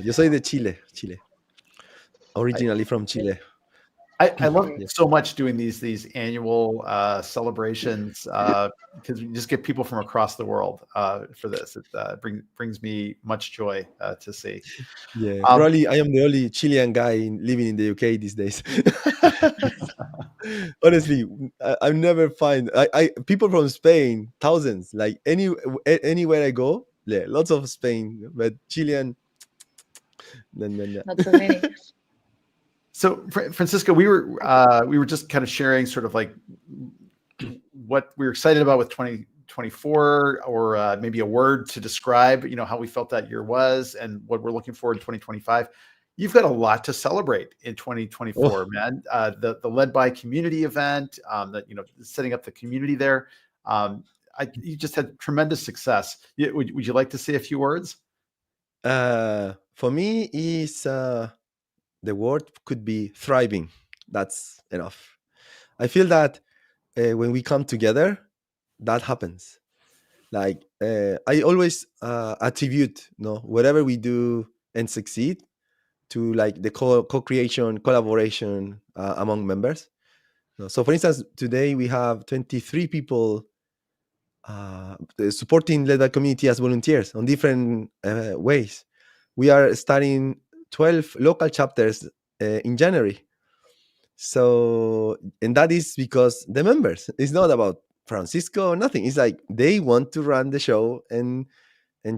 Yo soy de Chile. Originally from Chile. I love so much doing these annual celebrations because we just get people from across the world for this. It brings me much joy to see. Yeah, probably I am the only Chilean guy living in the UK these days. Honestly, I never find I people from Spain, thousands. Like anywhere I go, yeah, lots of Spain, but Chilean. Not so many. So, Francisco, we were just kind of sharing sort of like what we were excited about with 2024, or maybe a word to describe, how we felt that year was, and what we're looking for in 2025. You've got a lot to celebrate in 2024, man. The Led by Community event, that setting up the community there. You just had tremendous success. Would you like to say a few words? For me, is the word could be thriving. That's enough. I feel that when we come together, that happens. Like I always attribute, whatever we do and succeed to like the co-creation, collaboration among members. So, for instance, today we have 23 people supporting Led by Community as volunteers on different ways. We are starting 12 local chapters in January. So, and that is because the members. It's not about Francisco or nothing. It's like they want to run the show and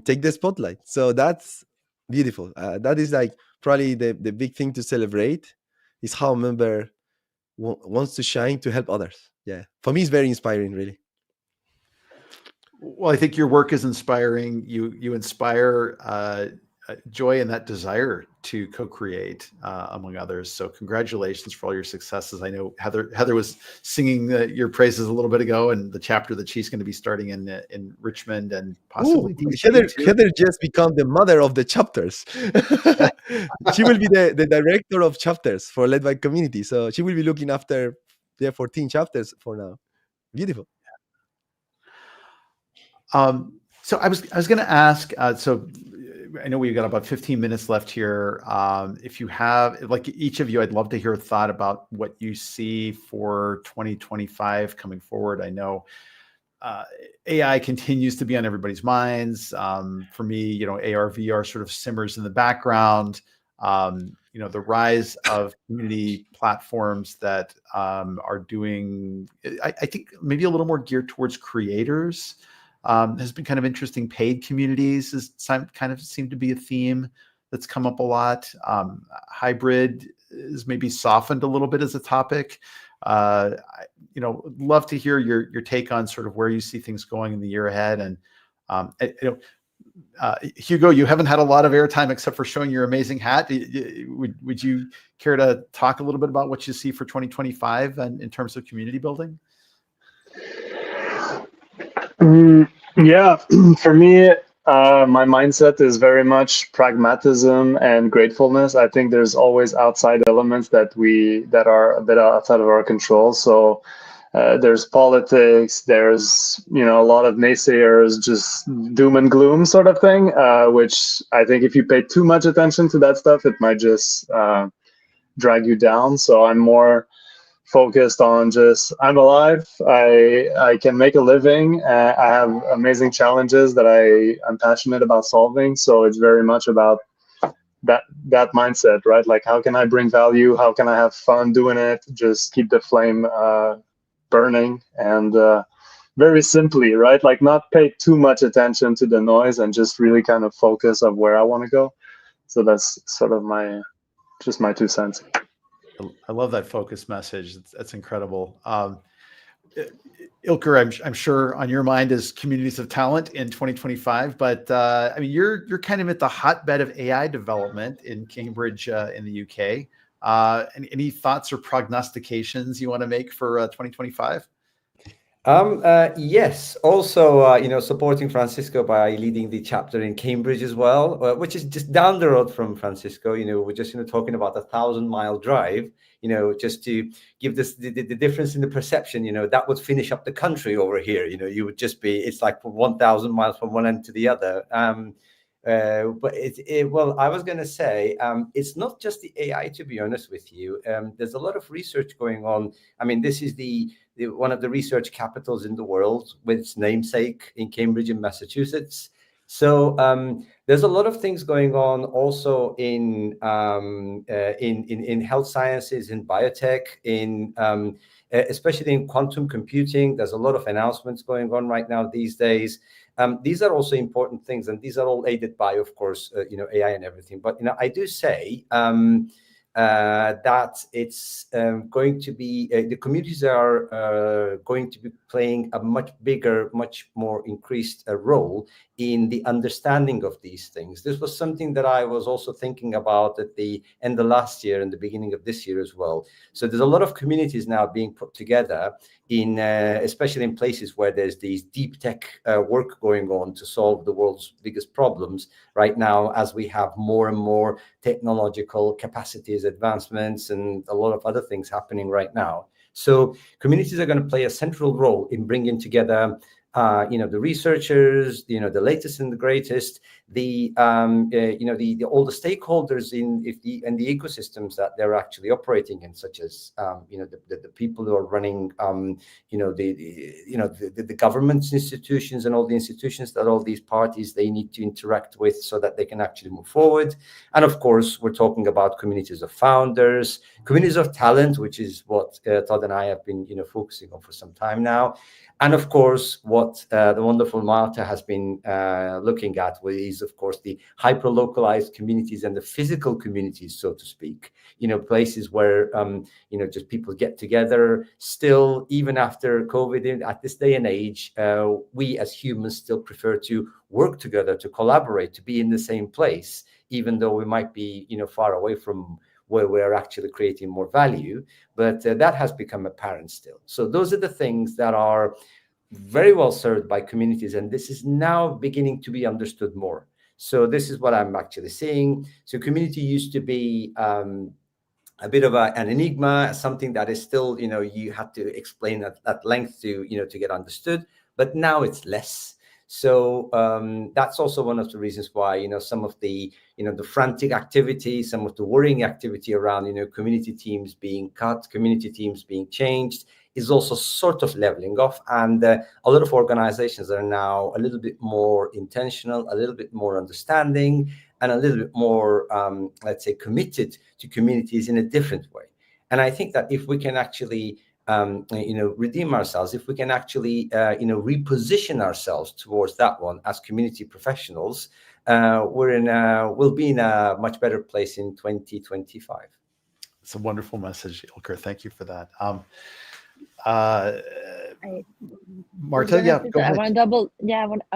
take the spotlight. So that's beautiful. That is like probably the big thing to celebrate, is how a member wants to shine to help others. Yeah, for me, it's very inspiring, really. Well, I think your work is inspiring. You inspire joy and that desire to co-create among others. So congratulations for all your successes. I know Heather was singing your praises a little bit ago, and the chapter that she's going to be starting in Richmond and possibly Heather just become the mother of the chapters. She will be the director of chapters for Led by Community. So she will be looking after 14 chapters for now. Beautiful. So I was going to ask. So I know we've got about 15 minutes left here. If you have, like each of you, I'd love to hear a thought about what you see for 2025 coming forward. I know AI continues to be on everybody's minds. For me, AR, VR sort of simmers in the background. The rise of community platforms that are doing, I think, maybe a little more geared towards creators. Has been kind of interesting. Paid communities is kind of seemed to be a theme that's come up a lot. Hybrid is maybe softened a little bit as a topic. Love to hear your take on sort of where you see things going in the year ahead. And Hugo, you haven't had a lot of airtime except for showing your amazing hat. Would you care to talk a little bit about what you see for 2025 and in terms of community building? Yeah, for me, my mindset is very much pragmatism and gratefulness. I think there's always outside elements that are a bit outside of our control. So there's politics, there's a lot of naysayers, just doom and gloom sort of thing, which I think if you pay too much attention to that stuff, it might just drag you down. So I'm more focused on just I'm alive, I can make a living, I have amazing challenges that I'm passionate about solving. So it's very much about that mindset, right? Like, how can I bring value? How can I have fun doing it? Just keep the flame burning, and very simply, right? Like, not pay too much attention to the noise and just really kind of focus on where I want to go. So that's sort of my 2 cents. I love that focus message. That's incredible. Ilker, I'm sure on your mind is communities of talent in 2025, but I mean, you're kind of at the hotbed of AI development in Cambridge in the UK. Any thoughts or prognostications you want to make for 2025? Yes. Also, supporting Francisco by leading the chapter in Cambridge as well, which is just down the road from Francisco. We're just talking about 1,000-mile drive. Just to give this the difference in the perception. That would finish up the country over here. You would just be. It's like 1,000 miles from one end to the other. But well, I was going to say, it's not just the AI, to be honest with you. There's a lot of research going on. I mean, this is the one of the research capitals in the world, with its namesake in Cambridge in Massachusetts. So there's a lot of things going on also in health sciences, in biotech, especially in quantum computing. There's a lot of announcements going on right now these days. These are also important things, and these are all aided by, of course, AI and everything. But I do say that it's going to be the communities are going to be playing a much bigger, much more increased role in the understanding of these things. This was something that I was also thinking about at the end of last year and the beginning of this year as well. So there's a lot of communities now being put together in, especially in places where there's these deep tech work going on to solve the world's biggest problems right now, as we have more and more technological capacities, advancements, and a lot of other things happening right now. So communities are going to play a central role in bringing together the researchers, the latest and the greatest, all the stakeholders in the ecosystems that they're actually operating in, such as the people who are running the government's institutions and all the institutions that all these parties they need to interact with so that they can actually move forward. And of course, we're talking about communities of founders, communities of talent, which is what Todd and I have been focusing on for some time now. And of course, what the wonderful Marta has been looking at is, of course, the hyper-localized communities and the physical communities, so to speak. Places where just people get together. Still, even after COVID, at this day and age, we as humans still prefer to work together, to collaborate, to be in the same place, even though we might be far away from where we're actually creating more value. But that has become apparent still. So those are the things that are very well served by communities, and this is now beginning to be understood more. So this is what I'm actually seeing. So community used to be a bit of an enigma, something that is still, you had to explain at length to get understood. But now it's less. So that's also one of the reasons why, some of the, the frantic activity, some of the worrying activity around, community teams being cut, community teams being changed, is also sort of leveling off. And a lot of organizations are now a little bit more intentional, a little bit more understanding, and a little bit more, let's say, committed to communities in a different way. And I think that if we can actually, redeem ourselves, if we can actually, reposition ourselves towards that one as community professionals, we'll be in a much better place in 2025. It's a wonderful message, Ilker. Thank you for that. Marta, yeah, go ahead. I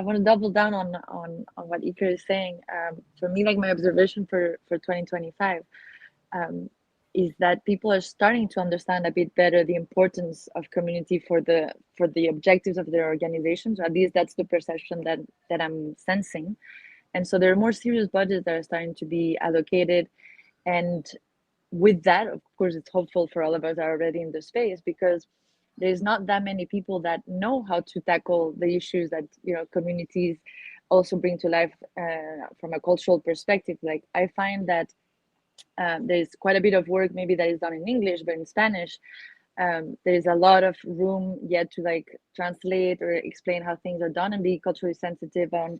want to double down on what Ilker is saying. For me, like my observation for 2025, is that people are starting to understand a bit better the importance of community for the objectives of their organizations. At least that's the perception that I'm sensing. And so there are more serious budgets that are starting to be allocated. And with that, of course, it's hopeful for all of us that are already in the space, because there's not that many people that know how to tackle the issues that communities also bring to life from a cultural perspective. Like I find that there's quite a bit of work maybe that is done in English, but in Spanish, there's a lot of room yet to like translate or explain how things are done and be culturally sensitive on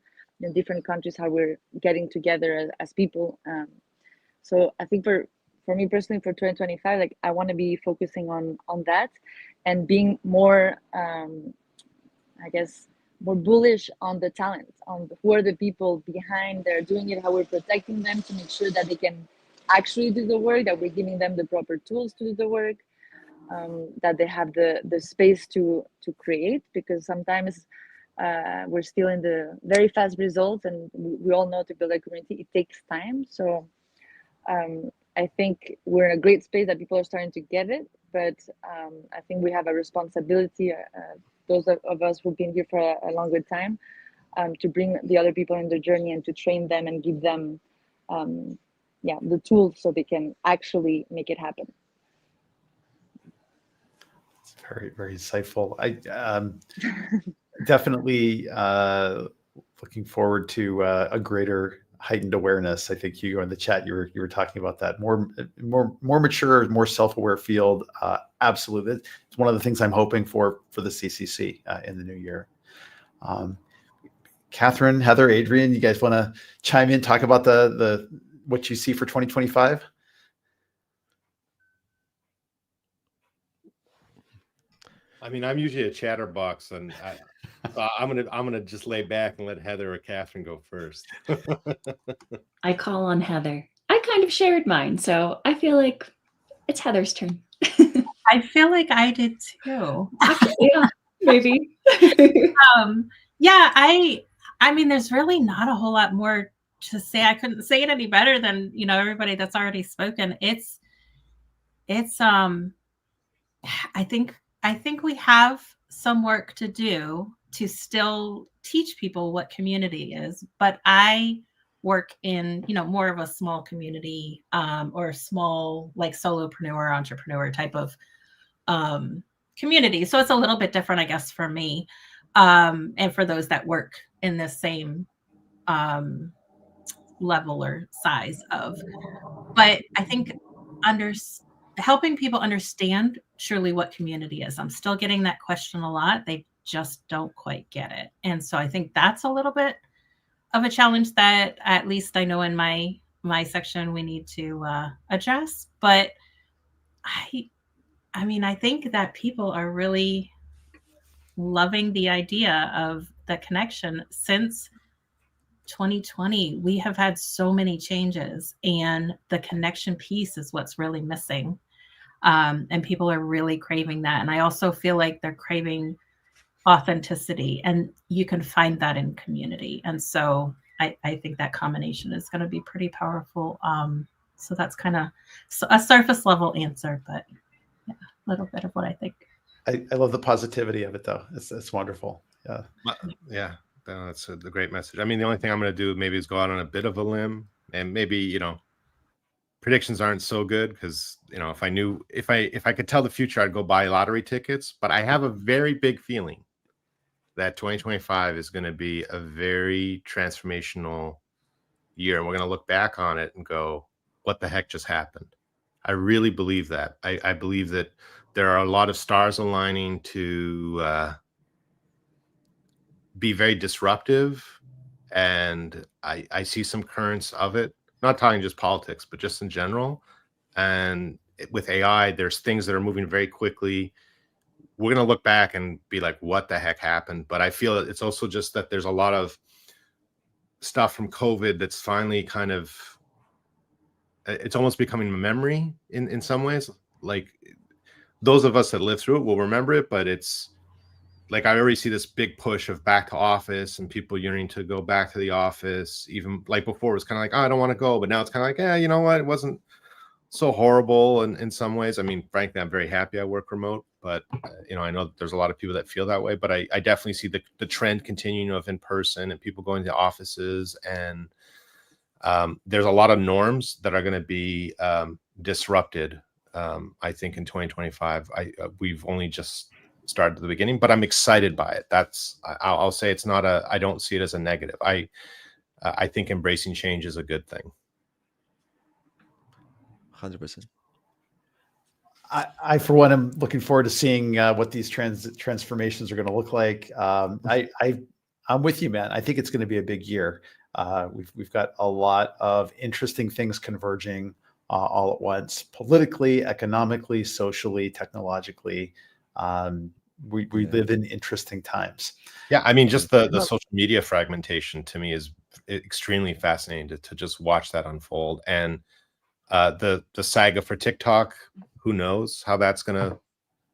different countries, how we're getting together as people. So I think for me personally, for 2025, like I want to be focusing on that and being more, I guess, more bullish on the talent, on who are the people behind they're doing it, how we're protecting them to make sure that they can actually do the work, that we're giving them the proper tools to do the work, that they have the space to create, because sometimes we're still in the very fast results, and we all know to build a community, it takes time. So I think we're in a great space that people are starting to get it, but I think we have a responsibility, those of us who've been here for a longer time, to bring the other people in their journey and to train them and give them the tools so they can actually make it happen. It's very, very insightful. I definitely looking forward to a greater heightened awareness. I think you in the chat, you were talking about that more mature, more self-aware field. Absolutely. It's one of the things I'm hoping for the CCC in the new year. Catherine, Heather, Adrian, you guys want to chime in, talk about the what you see for 2025? I mean, I'm usually a chatterbox, and I'm gonna just lay back and let Heather or Catherine go first. I call on Heather. I kind of shared mine, so I feel like it's Heather's turn. I feel like I did too. Yeah, maybe. Yeah, I mean, there's really not a whole lot more to say. I couldn't say it any better than everybody that's already spoken. It's I think we have some work to do to still teach people what community is, but I work in more of a small community, or small, like, solopreneur, entrepreneur type of community. So it's a little bit different, I guess, for me, and for those that work in the same level or size of. But I think helping people understand surely what community is. I'm still getting that question a lot. They just don't quite get it. And so I think that's a little bit of a challenge that at least I know in my section we need to address. But I mean, I think that people are really loving the idea of the connection. Since 2020, we have had so many changes, and the connection piece is what's really missing. And people are really craving that. And I also feel like they're craving authenticity, and you can find that in community. And so I think that combination is going to be pretty powerful. So that's kind of a surface level answer, but yeah, a little bit of what I think. I love the positivity of it, though. It's wonderful. Yeah. Yeah. That's a great message. I mean, the only thing I'm going to do maybe is go out on a bit of a limb, and maybe, predictions aren't so good, because, if I could tell the future, I'd go buy lottery tickets, but I have a very big feeling that 2025 is going to be a very transformational year, and we're going to look back on it and go, what the heck just happened? I really believe that. I believe that there are a lot of stars aligning to be very disruptive, and I see some currents of it, not talking just politics, but just in general. And with AI, there's things that are moving very quickly. We're going to look back and be like, what the heck happened? But I feel it's also just that there's a lot of stuff from COVID that's finally kind of, it's almost becoming a memory in some ways. Like those of us that live through it will remember it, but it's like I already see this big push of back to office and people yearning to go back to the office. Even like before, it was kind of like, oh, I don't want to go, but now it's kind of like, yeah, you know what? It wasn't so horrible in some ways. I mean, frankly, I'm very happy I work remote, but I know there's a lot of people that feel that way, but I definitely see the trend continuing of in person and people going to offices, and there's a lot of norms that are going to be disrupted. I think in 2025, we've only just started at the beginning, but I'm excited by it. I'll say it's not I don't see it as a negative. I think embracing change is a good thing. 100%. I for one, am looking forward to seeing what these transformations are going to look like. I'm with you, man. I think it's going to be a big year. We've got a lot of interesting things converging all at once, politically, economically, socially, technologically. We live in interesting times. Yeah, I mean, just the social media fragmentation to me is extremely fascinating to just watch that unfold. And the saga for TikTok, who knows how that's going to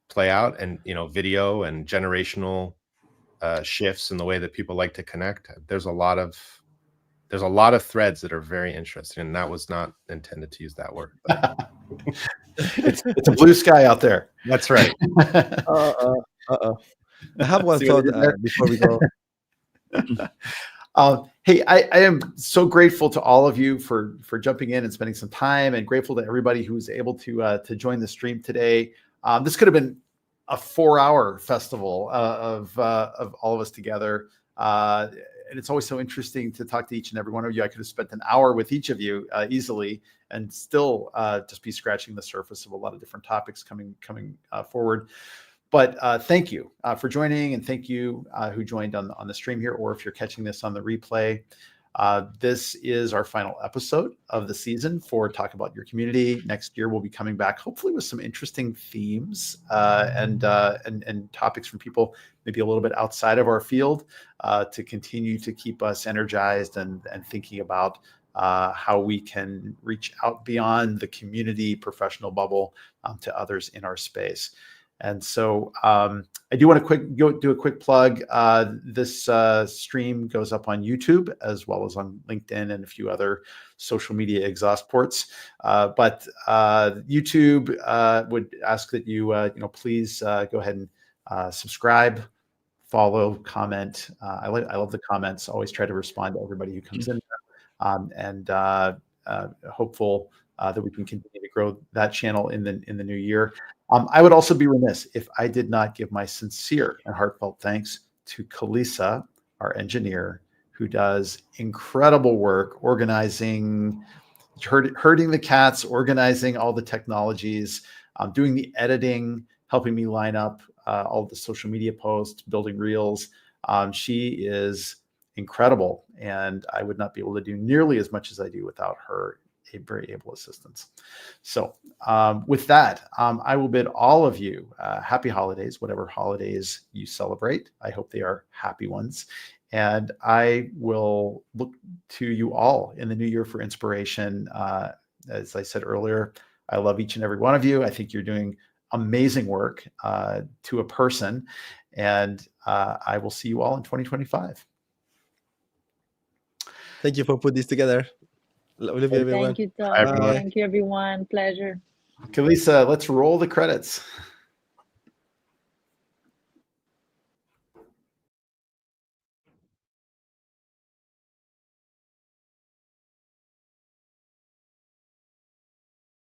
play out, and video and generational shifts in the way that people like to connect. There's a lot of threads that are very interesting, and that was not intended to use that word. It's a blue sky out there. That's right. I have one thought before we go. Hey, I am so grateful to all of you for jumping in and spending some time, and grateful to everybody who was able to join the stream today. This could have been a 4-hour festival of all of us together. And it's always so interesting to talk to each and every one of you. I could have spent an hour with each of you easily, and still just be scratching the surface of a lot of different topics coming forward. But thank you for joining, and thank you who joined on the stream here, or if you're catching this on the replay. This is our final episode of the season for Talk About Your Community. Next year, we'll be coming back, hopefully with some interesting themes and topics from people maybe a little bit outside of our field to continue to keep us energized and thinking about how we can reach out beyond the community professional bubble to others in our space. And so I do want to do a quick plug. This stream goes up on YouTube as well as on LinkedIn and a few other social media exhaust ports. But YouTube would ask that you please go ahead and subscribe, follow, comment. I love the comments. Always try to respond to everybody who comes in, and hopeful that we can continue to grow that channel in the new year. I would also be remiss if I did not give my sincere and heartfelt thanks to Kalisa, our engineer, who does incredible work organizing, herding the cats, organizing all the technologies, doing the editing, helping me line up all the social media posts, building reels. She is incredible, and I would not be able to do nearly as much as I do without her very able assistance. So with that, I will bid all of you happy holidays, whatever holidays you celebrate. I hope they are happy ones. And I will look to you all in the new year for inspiration. As I said earlier, I love each and every one of you. I think you're doing amazing work to a person. And I will see you all in 2025. Thank you for putting this together. Love you, everyone. Thank you, Todd. Thank you, everyone. Pleasure. Kalisa, let's roll the credits.